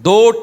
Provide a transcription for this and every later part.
2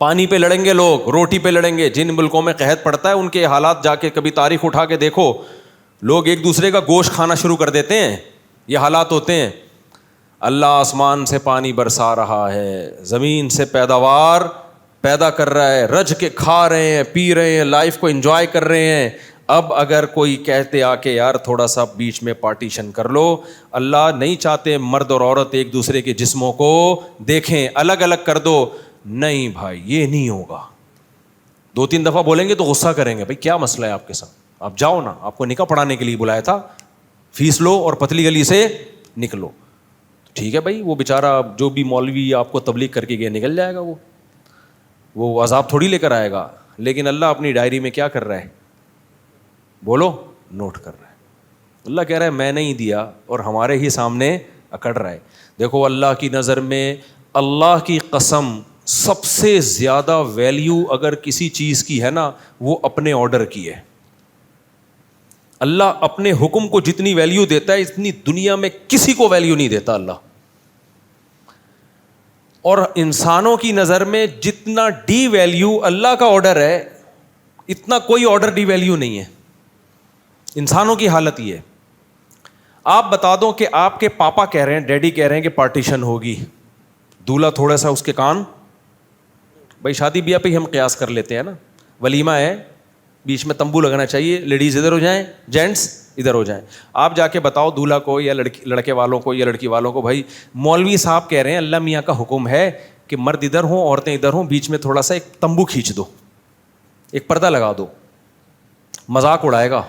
پانی پہ لڑیں گے لوگ, روٹی پہ لڑیں گے. جن ملکوں میں قحط پڑتا ہے ان کے حالات جا کے کبھی تاریخ اٹھا کے دیکھو, لوگ ایک دوسرے کا گوشت کھانا شروع کر دیتے ہیں, یہ حالات ہوتے ہیں. اللہ آسمان سے پانی برسا رہا ہے, زمین سے پیداوار پیدا کر رہا ہے, رج کے کھا رہے ہیں, پی رہے ہیں, لائف کو انجوائے کر رہے ہیں. اب اگر کوئی کہتے آ کے یار تھوڑا سا بیچ میں پارٹیشن کر لو, اللہ نہیں چاہتے مرد اور عورت ایک دوسرے کے جسموں کو دیکھیں, الگ الگ کر دو. نہیں بھائی یہ نہیں ہوگا. 2-3 دفعہ بولیں گے تو غصہ کریں گے, بھائی کیا مسئلہ ہے آپ کے ساتھ, آپ جاؤ نا, آپ کو نکاح پڑھانے کے لیے بلایا تھا, فیس لو اور پتلی گلی سے نکلو. ٹھیک ہے بھائی, وہ بیچارہ جو بھی مولوی آپ کو تبلیغ کر کے گیا نکل جائے گا, وہ عذاب تھوڑی لے کر آئے گا. لیکن اللہ اپنی ڈائری میں کیا کر رہا ہے, بولو, نوٹ کر رہا ہے. اللہ کہہ رہا ہے میں نہیں دیا اور ہمارے ہی سامنے اکڑ رہا ہے. دیکھو اللہ کی نظر میں, اللہ کی قسم, سب سے زیادہ ویلیو اگر کسی چیز کی ہے نا وہ اپنے آرڈر کی ہے. اللہ اپنے حکم کو جتنی ویلیو دیتا ہے اتنی دنیا میں کسی کو ویلیو نہیں دیتا اللہ. اور انسانوں کی نظر میں جتنا ڈی ویلیو اللہ کا آرڈر ہے اتنا کوئی آرڈر ڈی ویلیو نہیں ہے. انسانوں کی حالت یہ ہے. آپ بتا دو کہ آپ کے پاپا کہہ رہے ہیں, ڈیڈی کہہ رہے ہیں کہ پارٹیشن ہوگی, دولہا تھوڑا سا اس کے کان, بھائی شادی بیاہ پہ ہی ہم قیاس کر لیتے ہیں نا, ولیمہ ہے, بیچ میں تمبو لگانا چاہیے, لیڈیز ادھر ہو جائیں, جینٹس ادھر ہو جائیں. آپ جا کے بتاؤ دولہا کو یا لڑکے والوں کو یا لڑکی والوں کو, بھائی مولوی صاحب کہہ رہے ہیں اللہ میاں کا حکم ہے کہ مرد ادھر ہوں عورتیں ادھر ہوں, بیچ میں تھوڑا سا ایک تمبو کھینچ دو, ایک پردہ لگا دو. مذاق اڑائے گا,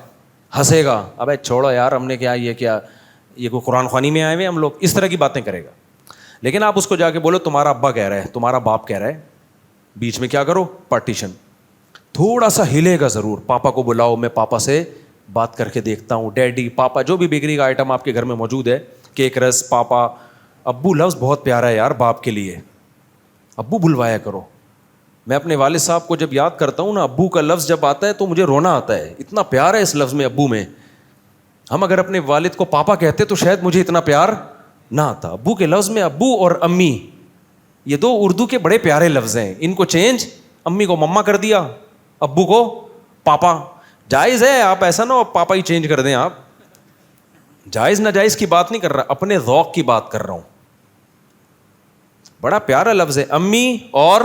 ہنسے گا, ابے چھوڑو یار ہم نے کیا, یہ کوئی قرآن خوانی میں آئے ہوئے ہم لوگ, اس طرح کی باتیں کرے گا. لیکن آپ اس کو جا کے بولو تمہارا ابا کہہ رہا ہے, تمہارا باپ کہہ رہا ہے, بیچ میں کیا کرو, پارٹیشن. تھوڑا سا ہلے گا ضرور. پاپا کو بلاؤ, میں پاپا سے بات کر کے دیکھتا ہوں, ڈیڈی, پاپا, جو بھی بیکری کا آئٹم آپ کے گھر میں موجود ہے, کیک, رس, پاپا. ابو لفظ بہت پیارا ہے یار باپ کے لیے, ابو بلوایا کرو. میں اپنے والد صاحب کو جب یاد کرتا ہوں نا, ابو کا لفظ جب آتا ہے تو مجھے رونا آتا ہے, اتنا پیار ہے اس لفظ میں ابو میں. ہم اگر اپنے والد کو پاپا کہتے تو شاید مجھے اتنا پیار نہ آتا. ابو کے لفظ میں ابو اور امی, یہ 2 اردو کے بڑے پیارے لفظ ہیں. ان کو چینج, امی کو مما کر دیا, ابو کو پاپا. جائز ہے, آپ ایسا نہ ہو پاپا ہی چینج کر دیں آپ, جائز ناجائز کی بات نہیں کر رہا, اپنے ذوق کی بات کر رہا ہوں. بڑا پیارا لفظ ہے امی اور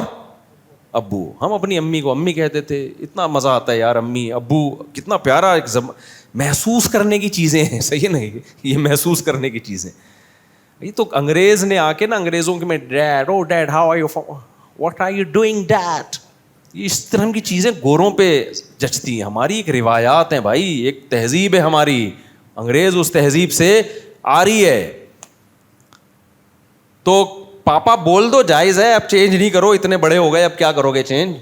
ابو. ہم اپنی امی کو امی کہتے تھے, اتنا مزہ آتا ہے یار, امی ابو کتنا پیارا ایک محسوس کرنے کی چیزیں ہیں. صحیح نہیں, یہ محسوس کرنے کی چیزیں. یہ تو انگریز نے آ کے نا, انگریزوں کے میں dad, oh dad how are you, what are you doing dad, اس طرح کی چیزیں گوروں پہ جچتی ہیں. ہماری ایک روایات ہیں بھائی, ایک تہذیب ہے ہماری, انگریز اس تہذیب سے آ رہی ہے. تو پاپا بول دو, جائز ہے, اب چینج نہیں کرو, اتنے بڑے ہو گئے اب کیا کرو گے چینج.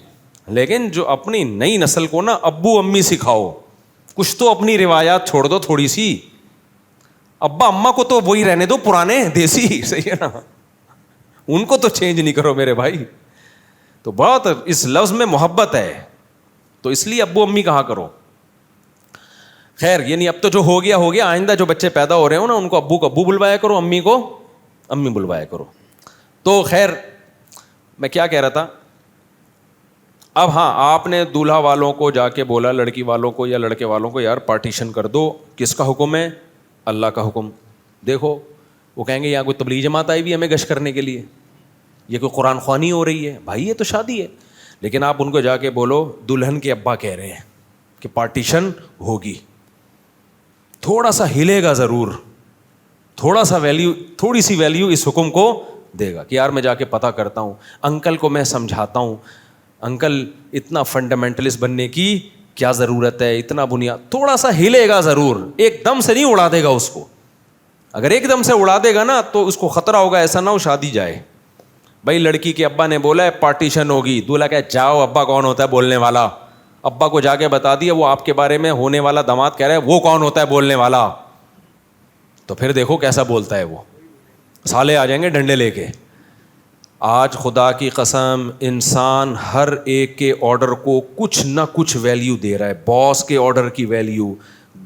لیکن جو اپنی نئی نسل کو نا ابو امی سکھاؤ, کچھ تو اپنی روایات چھوڑ دو تھوڑی سی. ابا اما کو تو وہی رہنے دو پرانے دیسی, صحیح ہے نا, ان کو تو چینج نہیں کرو میرے بھائی. تو بہت اس لفظ میں محبت ہے, تو اس لیے ابو امی کہا کرو. خیر یعنی اب تو جو ہو گیا ہو گیا, آئندہ جو بچے پیدا ہو رہے ہو نا ان کو ابو کو ابو بلوایا کرو, امی کو امی بلوایا کرو. تو خیر میں کیا کہہ رہا تھا. اب ہاں, آپ نے دولہا والوں کو جا کے بولا, لڑکی والوں کو یا لڑکے والوں کو, یار پارٹیشن کر دو. کس کا حکم ہے, اللہ کا حکم. دیکھو وہ کہیں گے یہاں کوئی تبلیغ جماعت آئی بھی ہمیں گشت کرنے کے لیے, یہ کوئی قرآن خوانی ہو رہی ہے. بھائی یہ تو شادی ہے. لیکن آپ ان کو جا کے بولو دلہن کے ابا کہہ رہے ہیں کہ پارٹیشن ہوگی, تھوڑا سا ہلے گا ضرور, تھوڑا سا ویلیو, تھوڑی سی ویلیو اس حکم کو دے گا کہ یار میں جا کے پتہ کرتا ہوں, انکل کو میں سمجھاتا ہوں, انکل اتنا فنڈامنٹلسٹ بننے کی کیا ضرورت ہے, اتنا بنیاد. تھوڑا سا ہلے گا ضرور, ایک دم سے نہیں اڑا دے گا اس کو. اگر ایک دم سے اڑا دے گا نا تو اس کو خطرہ ہوگا, ایسا نہ ہو شادی جائے. بھائی لڑکی کے ابا نے بولا ہے پارٹیشن ہوگی, دولہا کہ جاؤ, ابا کون ہوتا ہے بولنے والا. ابا کو جا کے بتا دیا, وہ آپ کے بارے میں ہونے والا داماد کہہ رہا ہے وہ کون ہوتا ہے بولنے والا. تو پھر دیکھو کیسا بولتا ہے وہ, سالے آ جائیں گے ڈنڈے لے کے. آج خدا کی قسم انسان ہر ایک کے آرڈر کو کچھ نہ کچھ ویلیو دے رہا ہے. باس کے آرڈر کی ویلیو,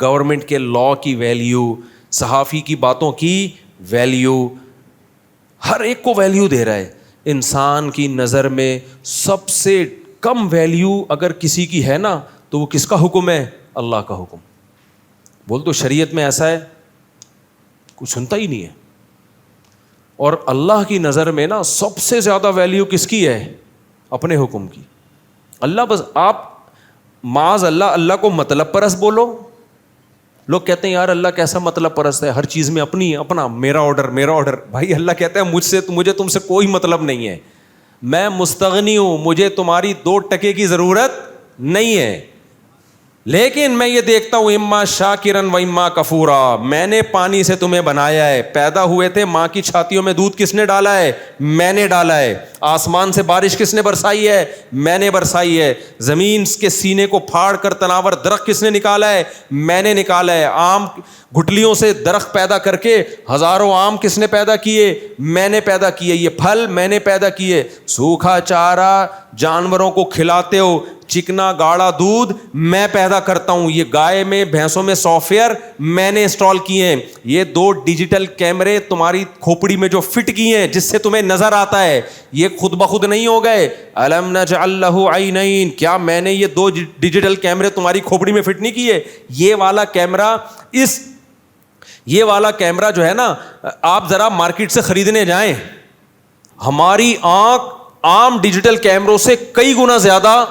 گورنمنٹ کے لا کی ویلیو, صحافی کی باتوں کی ویلیو, ہر ایک کو ویلیو دے رہا ہے. انسان کی نظر میں سب سے کم ویلیو اگر کسی کی ہے نا تو وہ کس کا حکم ہے؟ اللہ کا حکم. بول تو شریعت میں ایسا ہے کوئی سنتا ہی نہیں ہے. اور اللہ کی نظر میں نا سب سے زیادہ ویلیو کس کی ہے؟ اپنے حکم کی. اللہ بس آپ معاذ اللہ کو مطلب پرست بولو. لوگ کہتے ہیں یار اللہ کیسا مطلب پرست ہے, ہر چیز میں اپنا میرا آرڈر. بھائی اللہ کہتا ہے مجھے تم سے کوئی مطلب نہیں ہے, میں مستغنی ہوں, مجھے تمہاری 2 ٹکے کی ضرورت نہیں ہے. لیکن میں یہ دیکھتا ہوں اما شاکرن و اما کفورا, میں نے پانی سے تمہیں بنایا ہے, پیدا ہوئے تھے ماں کی چھاتیوں میں دودھ کس نے ڈالا ہے؟ میں نے ڈالا ہے. آسمان سے بارش کس نے برسائی ہے؟ میں نے برسائی ہے. زمین کے سینے کو پھاڑ کر تناور درخت کس نے نکالا ہے؟ میں نے نکالا ہے. آم گٹلیوں سے درخت پیدا کر کے ہزاروں آم کس نے پیدا کیے؟ میں نے پیدا کیے. یہ پھل میں نے پیدا کیے. سوکھا چارہ جانوروں کو کھلاتے ہو, چکنا گاڑھا دودھ میں پیدا کرتا ہوں. یہ گائے میں بھینسوں میں سافٹ ویئر میں نے انسٹال کیے ہیں. یہ 2 ڈیجیٹل کیمرے تمہاری کھوپڑی میں جو فٹ کیے ہیں جس سے تمہیں نظر آتا ہے, یہ خود بخود نہیں ہو گئے. الم نجعل لہ عینین, کیا میں نے یہ 2 ڈیجیٹل کیمرے تمہاری کھوپڑی میں فٹ نہیں کیے؟ یہ والا کیمرہ جو ہے نا, آپ ذرا مارکیٹ سے خریدنے جائیں, ہماری آنکھ عام ڈیجیٹل کیمروں سے کئی گنا زیادہ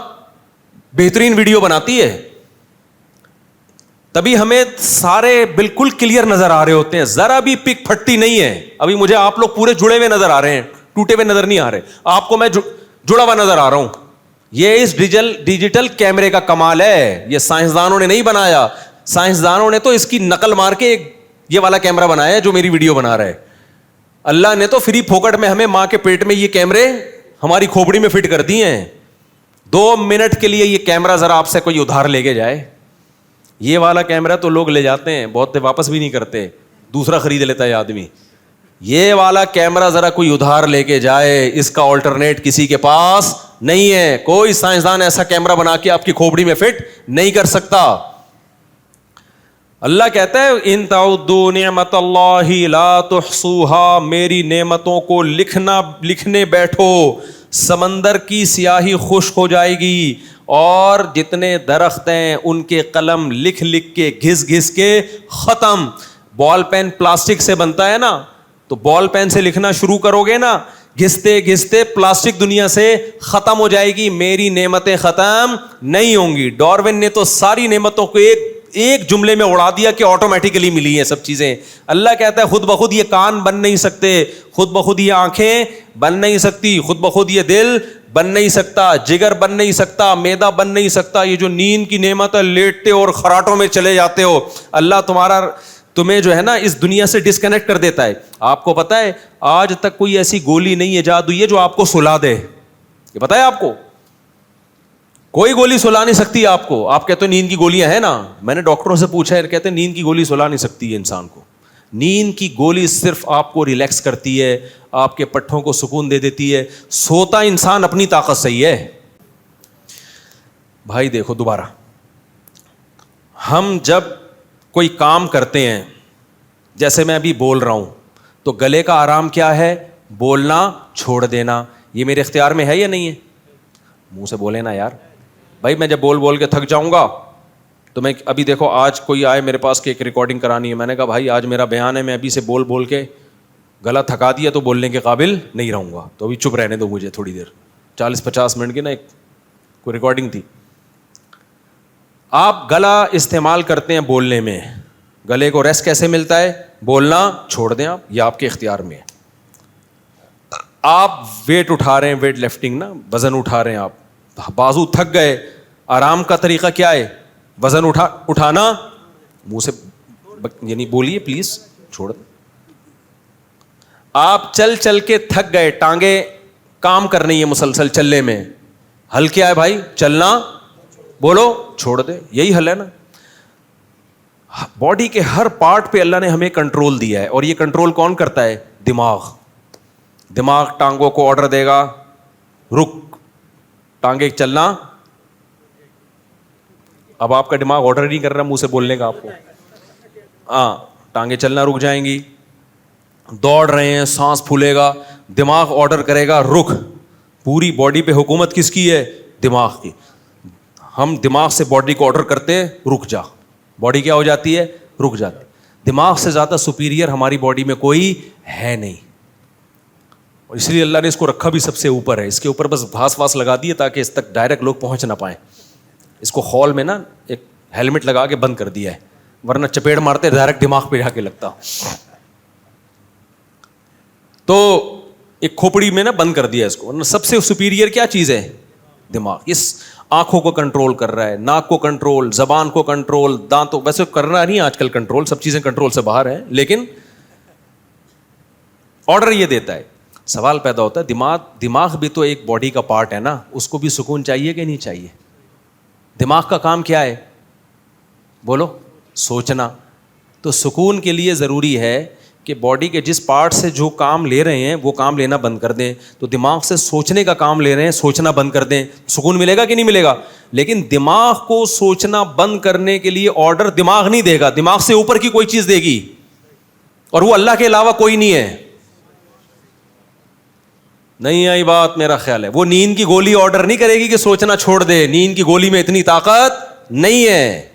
بہترین ویڈیو بناتی ہے. تبھی ہمیں سارے بالکل کلیئر نظر آ رہے ہوتے ہیں, ذرا بھی پک پھٹتی نہیں ہے. ابھی مجھے آپ لوگ پورے جڑے ہوئے نظر آ رہے ہیں, ٹوٹے ہوئے نظر نہیں آ رہے. آپ کو میں جڑا ہوا نظر آ رہا ہوں. یہ اس ڈیجیٹل کیمرے کا کمال ہے. یہ سائنسدانوں نے نہیں بنایا, سائنسدانوں نے تو اس کی نقل مار کے یہ والا کیمرہ بنایا ہے جو میری ویڈیو بنا رہا ہے. اللہ نے تو فری پھوکٹ میں ہمیں ماں کے پیٹ میں یہ کیمرے ہماری کھوپڑی میں فٹ کر دیے ہیں. 2 منٹ کے لیے یہ کیمرہ ذرا آپ سے کوئی ادھار لے کے جائے, یہ والا کیمرہ تو لوگ لے جاتے ہیں, بہت واپس بھی نہیں کرتے, دوسرا خرید لیتا ہے آدمی. یہ والا کیمرہ ذرا کوئی ادھار لے کے جائے, اس کا آلٹرنیٹ کسی کے پاس نہیں ہے. کوئی سائنسدان ایسا کیمرہ بنا کے آپ کی کھوپڑی میں فٹ نہیں کر سکتا. اللہ کہتا ہے ان تعدوا نعمت اللہ لا تحصوها, میری نعمتوں کو لکھنے بیٹھو, سمندر کی سیاہی خشک ہو جائے گی, اور جتنے درخت ہیں ان کے قلم لکھ کے گھس کے ختم. بال پین پلاسٹک سے بنتا ہے نا, تو بال پین سے لکھنا شروع کرو گے نا, گھستے پلاسٹک دنیا سے ختم ہو جائے گی, میری نعمتیں ختم نہیں ہوں گی. ڈاروین نے تو ساری نعمتوں کو ایک جملے میں اڑا دیا کہ آٹومیٹیکلی ملی ہیں سب چیزیں. اللہ کہتا ہے خود بخود یہ کان بن نہیں سکتے, خود بخود یہ آنکھیں بن نہیں سکتی, خود بخود یہ دل بن نہیں سکتا, جگر بن نہیں سکتا, معدہ بن نہیں سکتا. یہ جو نیند کی نعمت ہے, لیٹتے اور خراٹوں میں چلے جاتے ہو, اللہ تمہیں جو ہے نا اس دنیا سے ڈسکنیکٹ کر دیتا ہے. آپ کو پتا ہے آج تک کوئی ایسی گولی نہیں ایجاد ہوئی ہے جو آپ کو سلا دے. یہ پتا ہے آپ کو, کوئی گولی سلا نہیں سکتی آپ کو. آپ کہتے ہیں نیند کی گولیاں ہیں نا, میں نے ڈاکٹروں سے پوچھا ہے, کہتے ہیں نیند کی گولی سلا نہیں سکتی ہے انسان کو. نیند کی گولی صرف آپ کو ریلیکس کرتی ہے, آپ کے پٹھوں کو سکون دے دیتی ہے. سوتا انسان اپنی طاقت سے ہی ہے. بھائی دیکھو دوبارہ, ہم جب کوئی کام کرتے ہیں, جیسے میں ابھی بول رہا ہوں, تو گلے کا آرام کیا ہے؟ بولنا چھوڑ دینا. یہ میرے اختیار میں ہے یا نہیں ہے؟ منہ سے بولے نا یار. بھائی میں جب بول کے تھک جاؤں گا تو میں ابھی دیکھو, آج کوئی آئے میرے پاس کہ ایک ریکارڈنگ کرانی ہے, میں نے کہا بھائی آج میرا بیان ہے, میں ابھی سے بول کے گلا تھکا دیا تو بولنے کے قابل نہیں رہوں گا, تو ابھی چپ رہنے دو مجھے تھوڑی دیر, 40-50 منٹ کی نا ایک کوئی ریکارڈنگ تھی. آپ گلا استعمال کرتے ہیں بولنے میں, گلے کو ریسٹ کیسے ملتا ہے؟ بولنا چھوڑ دیں آپ, یہ آپ کے اختیار میں ہے. آپ ویٹ اٹھا رہے ہیں, ویٹ لفٹنگ نا, وزن اٹھا رہے ہیں, آپ بازو تھک گئے, آرام کا طریقہ کیا ہے؟ وزن اٹھانا, منہ سے یعنی بولیے پلیز, چھوڑ دیں. آپ چل کے تھک گئے, ٹانگیں کام کر رہی ہیں مسلسل چلنے میں, حل کیا ہے بھائی؟ چلنا, بولو چھوڑ دے. یہی حل ہے نا. باڈی کے ہر پارٹ پہ اللہ نے ہمیں کنٹرول دیا ہے, اور یہ کنٹرول کون کرتا ہے؟ دماغ ٹانگوں کو آرڈر دے گا, رک ٹانگیں چلنا. اب آپ کا دماغ آرڈر نہیں کر رہا منہ سے بولنے کا آپ کو, ہاں ٹانگیں چلنا رک جائیں گی. دوڑ رہے ہیں, سانس پھولے گا, دماغ آرڈر کرے گا رک. پوری باڈی پہ حکومت کس کی ہے؟ دماغ کی. ہم دماغ سے باڈی کو آرڈر کرتے ہیں رک جا, باڈی کیا ہو جاتی ہے؟ رک جاتی. دماغ سے زیادہ سپیریئر ہماری باڈی میں کوئی ہے نہیں, اور اس لیے اللہ نے اس کو رکھا بھی سب سے اوپر ہے. اس کے اوپر بس گھاس واس لگا دیے تاکہ اس تک ڈائریکٹ لوگ پہنچ نہ پائیں. اس کو ہال میں نا ایک ہیلمٹ لگا کے بند کر دیا ہے, ورنہ چپیڑ مارتے ڈائریکٹ دماغ پہ جا کے لگتا. تو ایک کھوپڑی میں نا بند کر دیا اس کو, ورنہ سب سے سپیریئر کیا چیز ہے؟ دماغ. اس آنکھوں کو کنٹرول کر رہا ہے, ناک کو کنٹرول, زبان کو کنٹرول, دانتوں, ویسے کرنا نہیں آج کل کنٹرول, سب چیزیں کنٹرول سے باہر ہیں, لیکن آرڈر یہ دیتا ہے. سوال پیدا ہوتا ہے دماغ بھی تو ایک باڈی کا پارٹ ہے نا, اس کو بھی سکون چاہیے کہ نہیں چاہیے؟ دماغ کا کام کیا ہے بولو؟ سوچنا. تو سکون کے لیے ضروری ہے کہ باڈی کے جس پارٹ سے جو کام لے رہے ہیں وہ کام لینا بند کر دیں. تو دماغ سے سوچنے کا کام لے رہے ہیں, سوچنا بند کر دیں, سکون ملے گا کہ نہیں ملے گا؟ لیکن دماغ کو سوچنا بند کرنے کے لیے آرڈر دماغ نہیں دے گا, دماغ سے اوپر کی کوئی چیز دے گی, اور وہ اللہ کے علاوہ کوئی نہیں ہے. نہیں آئی بات؟ میرا خیال ہے وہ نیند کی گولی آرڈر نہیں کرے گی کہ سوچنا چھوڑ دے. نیند کی گولی میں اتنی طاقت نہیں ہے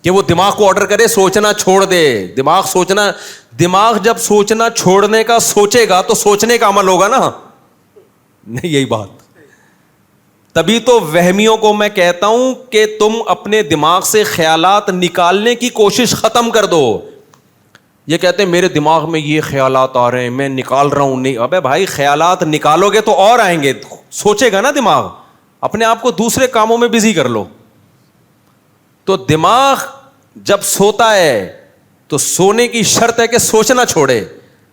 کہ وہ دماغ کو آرڈر کرے سوچنا چھوڑ دے. دماغ جب سوچنا چھوڑنے کا سوچے گا تو سوچنے کا عمل ہوگا نا. نہیں یہی بات. تبھی تو وہمیوں کو میں کہتا ہوں کہ تم اپنے دماغ سے خیالات نکالنے کی کوشش ختم کر دو. یہ کہتے ہیں میرے دماغ میں یہ خیالات آ رہے ہیں میں نکال رہا ہوں. نہیں ابے بھائی, خیالات نکالو گے تو اور آئیں گے, سوچے گا نا دماغ. اپنے آپ کو دوسرے کاموں میں بزی کر لو. تو دماغ جب سوتا ہے تو سونے کی شرط ہے کہ سوچنا چھوڑے,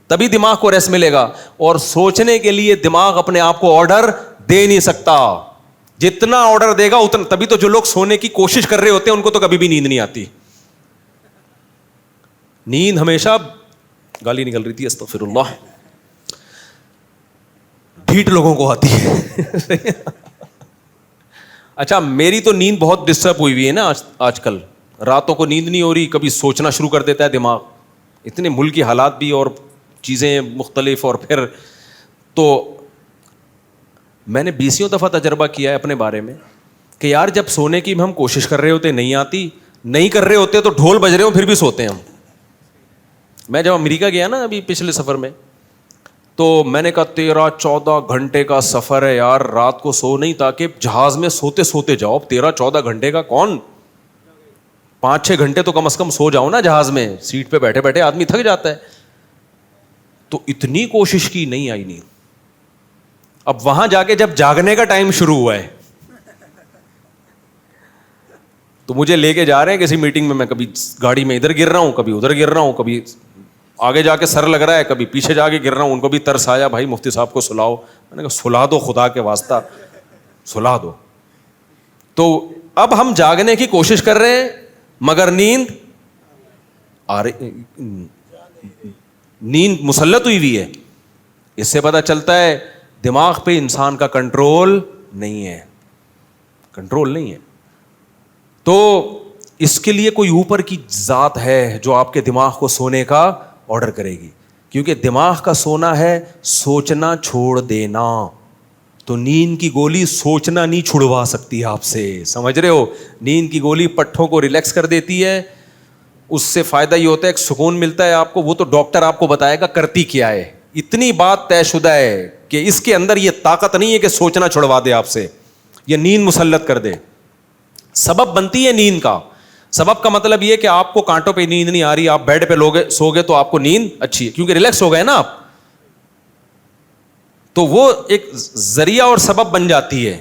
تبھی دماغ کو ریسٹ ملے گا. اور سوچنے کے لیے دماغ اپنے آپ کو آرڈر دے نہیں سکتا. جتنا آرڈر دے گا اتنا, تبھی تو جو لوگ سونے کی کوشش کر رہے ہوتے ہیں ان کو تو کبھی بھی نیند نہیں آتی. نیند ہمیشہ, گالی نکل رہی تھی استغفر اللہ, ڈھیٹ لوگوں کو آتی ہے. اچھا میری تو نیند بہت ڈسٹرب ہوئی ہے نا آج کل, راتوں کو نیند نہیں ہو رہی, کبھی سوچنا شروع کر دیتا ہے دماغ. اتنے ملک کی حالات بھی اور چیزیں مختلف, اور پھر تو میں نے 20 دفعہ تجربہ کیا ہے اپنے بارے میں کہ یار جب سونے کی ہم کوشش کر رہے ہوتے نہیں آتی, نہیں کر رہے ہوتے تو ڈھول بج رہے ہوں پھر بھی سوتے ہیں ہم. میں جب امریکہ گیا نا ابھی پچھلے سفر میں, تو میں نے کہا 13-14 گھنٹے کا سفر ہے یار, رات کو سو نہیں تاکہ جہاز میں سوتے سوتے جاؤ. 13-14 گھنٹے کا کون, 5-6 گھنٹے تو کم از کم سو جاؤ نا جہاز میں, سیٹ پہ بیٹھے بیٹھے آدمی تھک جاتا ہے. تو اتنی کوشش کی, نہیں آئی نہیں. اب وہاں جا کے جب جاگنے کا ٹائم شروع ہوا ہے تو مجھے لے کے جا رہے ہیں کسی میٹنگ میں کبھی گاڑی میں ادھر گر رہا ہوں, کبھی ادھر گر رہا ہوں, کبھی آگے جا کے سر لگ رہا ہے, کبھی پیچھے جا کے گر رہا ہوں. ان کو بھی ترس آیا, بھائی مفتی صاحب کو سلاؤ. میں نے کہا سلا دو خدا کے واسطہ, سلا دو. تو اب ہم جاگنے کی کوشش کر رہے ہیں مگر نیند آ رہی, نیند مسلط ہوئی ہوئی ہے. اس سے پتہ چلتا ہے دماغ پہ انسان کا کنٹرول نہیں ہے, کنٹرول نہیں ہے. تو اس کے لیے کوئی اوپر کی ذات ہے جو آپ کے دماغ کو سونے کا آرڈر کرے گی, کیونکہ دماغ کا سونا ہے سوچنا چھوڑ دینا. تو نیند کی گولی سوچنا نہیں چھڑوا سکتی آپ سے, سمجھ رہے ہو؟ نیند کی گولی پٹھوں کو ریلیکس کر دیتی ہے, اس سے فائدہ یہ ہوتا ہے ایک سکون ملتا ہے آپ کو. وہ تو ڈاکٹر آپ کو بتائے گا کرتی کیا ہے. اتنی بات طے شدہ ہے کہ اس کے اندر یہ طاقت نہیں ہے کہ سوچنا چھڑوا دے آپ سے, یہ نیند مسلط کر دے. سبب بنتی ہے نیند کا. سبب کا مطلب یہ کہ آپ کو کانٹوں پہ نیند نہیں آ رہی, آپ بیڈ پہ سو گے تو آپ کو نیند اچھی ہے کیونکہ ریلیکس ہو گئے نا آپ. تو وہ ایک ذریعہ اور سبب بن جاتی ہے.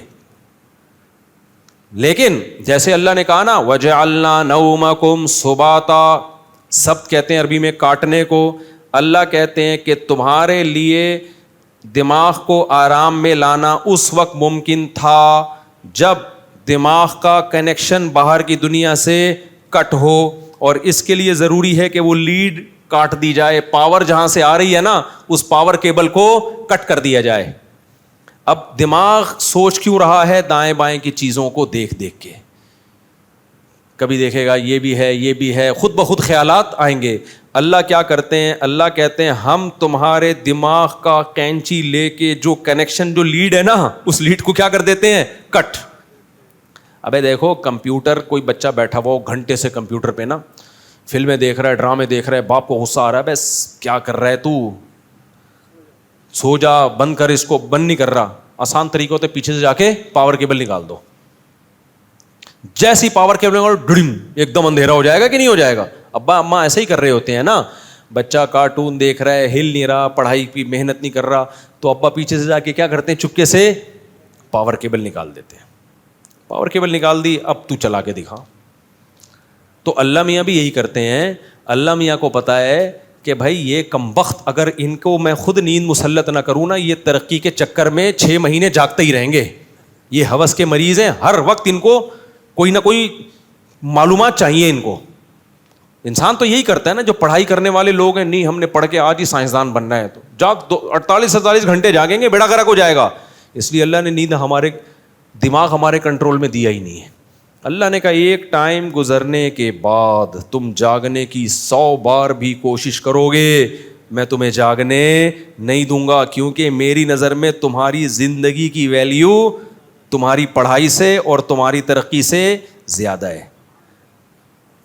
لیکن جیسے اللہ نے کہا نا وَجَعَلْنَا نَوْمَكُمْ سُبَاتًا, سبت کہتے ہیں عربی میں کاٹنے کو. اللہ کہتے ہیں کہ تمہارے لیے دماغ کو آرام میں لانا اس وقت ممکن تھا جب دماغ کا کنیکشن باہر کی دنیا سے کٹ ہو, اور اس کے لیے ضروری ہے کہ وہ لیڈ کاٹ دی جائے, پاور جہاں سے آ رہی ہے نا اس پاور کیبل کو کٹ کر دیا جائے. اب دماغ سوچ کیوں رہا ہے دائیں بائیں کی چیزوں کو دیکھ دیکھ کے, کبھی دیکھے گا یہ بھی ہے یہ بھی ہے, خود بخود خیالات آئیں گے. اللہ کیا کرتے ہیں؟ اللہ کہتے ہیں ہم تمہارے دماغ کا کینچی لے کے جو کنیکشن جو لیڈ ہے نا اس لیڈ کو کیا کر دیتے ہیں؟ کٹ. ابے دیکھو کمپیوٹر, کوئی بچہ بیٹھا ہوا گھنٹے سے کمپیوٹر پہ نا فلمیں دیکھ رہا ہے, ڈرامے دیکھ رہا ہے, باپ کو غصہ آ رہا ہے بس کیا کر رہا ہے تو, سو جا, بند کر اس کو. بند نہیں کر رہا. آسان طریقہ ہوتا ہے پیچھے سے جا کے پاور کیبل نکال دو. جیسی پاور کیبل نکالو ڈڑنگ ایک دم اندھیرا ہو جائے گا کہ نہیں ہو جائے گا؟ ابا اماں ایسے ہی کر رہے ہوتے ہیں نا. بچہ کارٹون دیکھ رہا ہے, ہل نہیں رہا, پڑھائی کی محنت نہیں کر رہا, تو ابا پیچھے سے جا کے کیا کرتے ہیں؟ چپکے سے پاور کیبل نکال دیتے ہیں. پاور کیبل نکال دی, اب تو چلا کے دکھا. تو اللہ میاں بھی یہی کرتے ہیں. اللہ میاں کو پتا ہے کہ بھائی یہ کمبخت اگر ان کو میں خود نیند مسلط نہ کروں نا, یہ ترقی کے چکر میں 6 مہینے جاگتے ہی رہیں گے. یہ ہوس کے مریض ہیں, ہر وقت ان کو کوئی نہ کوئی معلومات چاہیے ان کو. انسان تو یہی کرتا ہے نا, جو پڑھائی کرنے والے لوگ ہیں, نہیں ہم نے پڑھ کے آج ہی سائنسدان بننا ہے, تو جاگ 48 گھنٹے جاگیں گے, بیڑا گرک ہو جائے گا. اس لیے اللہ نے نیند ہمارے دماغ ہمارے کنٹرول میں دیا ہی نہیں ہے. اللہ نے کہا ایک ٹائم گزرنے کے بعد تم جاگنے کی 100 بار بھی کوشش کرو گے, میں تمہیں جاگنے نہیں دوں گا, کیونکہ میری نظر میں تمہاری زندگی کی ویلیو تمہاری پڑھائی سے اور تمہاری ترقی سے زیادہ ہے.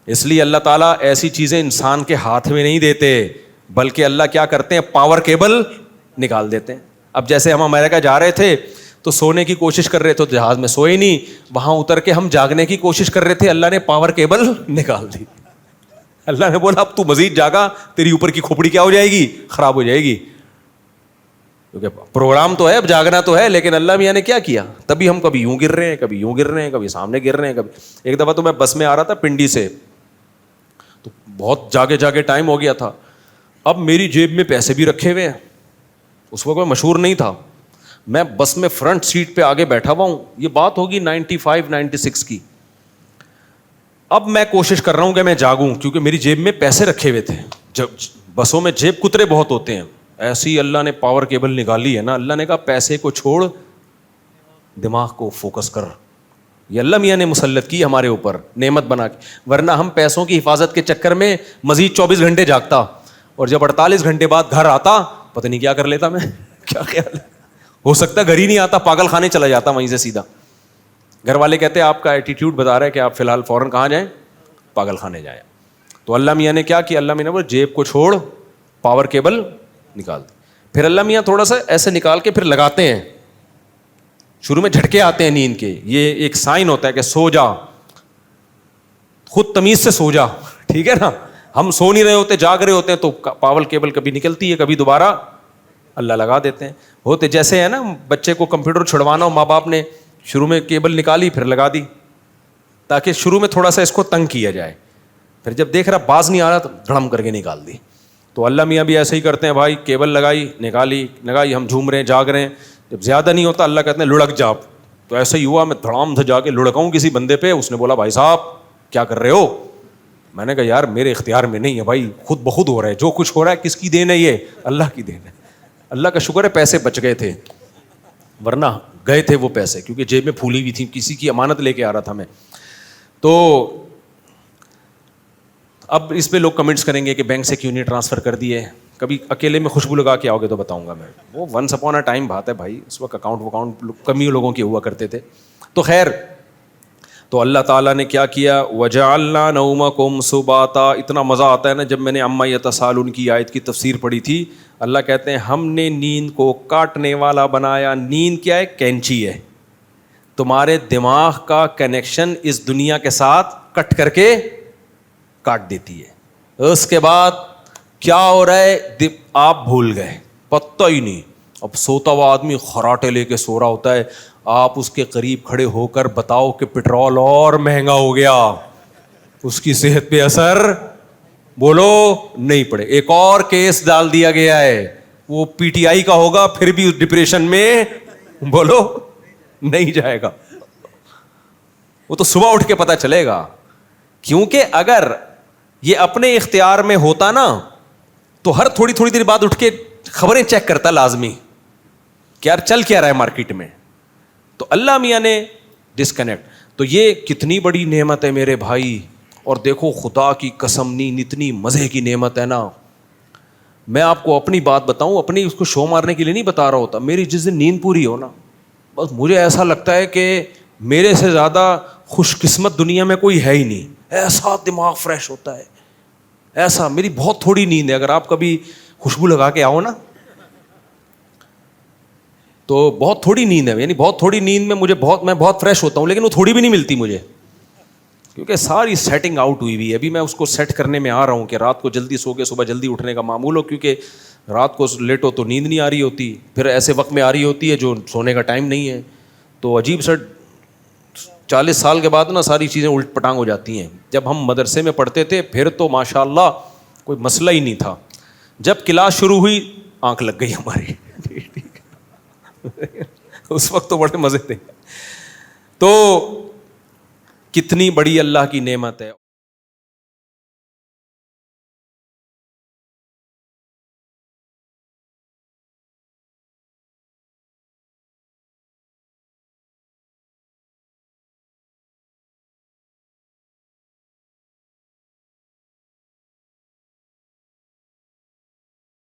اس لیے اللہ تعالیٰ ایسی چیزیں انسان کے ہاتھ میں نہیں دیتے, بلکہ اللہ کیا کرتے ہیں؟ پاور کیبل نکال دیتے ہیں. اب جیسے ہم امریکہ جا رہے تھے تو سونے کی کوشش کر رہے تھے, تو جہاز میں سوئے نہیں, وہاں اتر کے ہم جاگنے کی کوشش کر رہے تھے, اللہ نے پاور کیبل نکال دی. اللہ نے بولا اب تو مزید جاگا, تیری اوپر کی کھوپڑی کیا ہو جائے گی؟ خراب ہو جائے گی. کیونکہ پروگرام تو ہے, اب جاگنا تو ہے, لیکن اللہ میاں نے کیا کیا؟ تبھی ہم کبھی یوں گر رہے ہیں, کبھی یوں گر رہے ہیں, کبھی سامنے گر رہے ہیں, کبھی. ایک دفعہ تو میں بس میں آ رہا تھا پنڈی سے, تو بہت جاگے جاگے ٹائم ہو گیا تھا. اب میری جیب میں پیسے بھی رکھے ہوئے ہیں, اس وقت میں مشہور نہیں تھا, میں بس میں فرنٹ سیٹ پہ آگے بیٹھا ہوا ہوں, یہ بات ہوگی 95-96 کی. اب میں کوشش کر رہا ہوں کہ میں جاگوں, کیونکہ میری جیب میں پیسے رکھے ہوئے تھے. جب بسوں میں جیب کترے بہت ہوتے ہیں, ایسی اللہ نے پاور کیبل نکالی ہے نا, اللہ نے کہا پیسے کو چھوڑ, دماغ کو فوکس کر. یہ اللہ میاں نے مسلط کی ہمارے اوپر نعمت بنا کے, ورنہ ہم پیسوں کی حفاظت کے چکر میں مزید 24 گھنٹے جاگتا, اور جب 48 گھنٹے بعد گھر آتا پتہ نہیں کیا کر لیتا میں. کیا خیال ہے, ہو سکتا ہے گھر ہی نہیں آتا, پاگل خانے چلا جاتا وہیں سے سیدھا. گھر والے کہتے ہیں آپ کا ایٹیٹیوڈ بتا رہا ہے کہ آپ فی الحال فوراً کہاں جائیں؟ پاگل خانے جائیں. تو اللہ میاں نے کیا کیا؟ اللہ میاں نے بولا جیب کو چھوڑ, پاور کیبل نکال دی. پھر اللہ میاں تھوڑا سا ایسے نکال کے پھر لگاتے ہیں. شروع میں جھٹکے آتے ہیں نیند کے, یہ ایک سائن ہوتا ہے کہ سو جا, خود تمیز سے سو جا, ٹھیک ہے نا. ہم سو نہیں رہے ہوتے, جاگ رہے ہوتے ہیں, تو پاور کیبل کبھی نکلتی ہے, کبھی دوبارہ اللہ لگا دیتے ہیں. ہوتے جیسے ہے نا, بچے کو کمپیوٹر چھڑوانا ہو, ماں باپ نے شروع میں کیبل نکالی پھر لگا دی, تاکہ شروع میں تھوڑا سا اس کو تنگ کیا جائے, پھر جب دیکھ رہا باز نہیں آ رہا تو دھڑم کر کے نکال دی. تو اللہ میاں بھی ایسے ہی کرتے ہیں بھائی, کیبل لگائی نکالی لگائی, ہم جھوم رہے ہیں جاگ رہے ہیں, جب زیادہ نہیں ہوتا اللہ کہتے ہیں لڑک جا. تو ایسا ہی ہوا, میں دھڑام سے جا کے لڑکاؤں کسی بندے پہ, اس نے بولا بھائی صاحب کیا کر رہے ہو؟ میں نے کہا یار میرے اختیار میں نہیں ہے بھائی, خود بخود ہو رہا ہے, جو کچھ ہو رہا ہے کس کی دین ہے؟ یہ اللہ کی دین ہے. اللہ کا شکر ہے پیسے بچ گئے تھے, ورنہ گئے تھے وہ پیسے, کیونکہ جیب میں پھولی ہوئی تھی, کسی کی امانت لے کے آ رہا تھا میں. تو اب اس پہ لوگ کمنٹس کریں گے کہ بینک سے کیوں نہیں ٹرانسفر کر دیے. کبھی اکیلے میں خوشبو لگا کے آؤ گے تو بتاؤں گا میں, وہ ونس اپون اے ٹائم بات ہے بھائی, اس وقت اکاؤنٹ کم ہی لوگوں کے ہوا کرتے تھے. تو خیر, تو اللہ تعالیٰ نے کیا کیا؟ وَجَعَلْنَا نَوْمَكُمْ سُبَاتًا. اتنا مزہ آتا ہے نا جب میں نے عَمَّا يَتَسَاءَلُونَ کی آیت کی تفسیر پڑھی تھی. اللہ کہتے ہیں ہم نے نیند کو کاٹنے والا بنایا. نیند کیا ہے؟ کینچی ہے, تمہارے دماغ کا کنیکشن اس دنیا کے ساتھ کٹ کر کے کاٹ دیتی ہے. اس کے بعد کیا ہو رہا ہے آپ بھول گئے, پتہ ہی نہیں. اب سوتا ہوا آدمی خراٹے لے کے سو رہا ہوتا ہے, آپ اس کے قریب کھڑے ہو کر بتاؤ کہ پٹرول اور مہنگا ہو گیا, اس کی صحت پہ اثر بولو نہیں پڑے. ایک اور کیس ڈال دیا گیا ہے, وہ پی ٹی آئی کا ہوگا, پھر بھی ڈپریشن میں بولو نہیں جائے گا, وہ تو صبح اٹھ کے پتہ چلے گا. کیونکہ اگر یہ اپنے اختیار میں ہوتا نا تو ہر تھوڑی تھوڑی دیر بعد اٹھ کے خبریں چیک کرتا لازمی کہ یار چل کیا رہا ہے مارکیٹ میں. تو اللہ میاں نے ڈسکنیکٹ. تو یہ کتنی بڑی نعمت ہے میرے بھائی, اور دیکھو خدا کی قسم نیند اتنی مزے کی نعمت ہے نا. میں آپ کو اپنی بات بتاؤں, اپنی اس کو شو مارنے کے لیے نہیں بتا رہا ہوتا, میری جس دن نیند پوری ہو نا, بس مجھے ایسا لگتا ہے کہ میرے سے زیادہ خوش قسمت دنیا میں کوئی ہے ہی نہیں. ایسا دماغ فریش ہوتا ہے, ایسا. میری بہت تھوڑی نیند ہے, اگر آپ کبھی خوشبو لگا کے آؤ نا تو بہت تھوڑی نیند ہے, یعنی بہت تھوڑی نیند میں میں بہت فریش ہوتا ہوں, لیکن وہ تھوڑی بھی نہیں ملتی مجھے, کیونکہ ساری سیٹنگ آؤٹ ہوئی ہوئی ہے. ابھی میں اس کو سیٹ کرنے میں آ رہا ہوں کہ رات کو جلدی سو کے صبح جلدی اٹھنے کا معمول ہو, کیونکہ رات کو لیٹ ہو تو نیند نہیں آ رہی ہوتی, پھر ایسے وقت میں آ رہی ہوتی ہے جو سونے کا ٹائم نہیں ہے. تو عجیب سا 40 سال کے بعد نا ساری چیزیں الٹ پٹانگ ہو جاتی ہیں. جب ہم مدرسے میں پڑھتے تھے پھر تو ماشاء اللہ کوئی مسئلہ ہی نہیں تھا, جب کلاس شروع ہوئی آنکھ لگ گئی ہماری. اس وقت تو بڑے مزے تھے. تو کتنی بڑی اللہ کی نعمت ہے.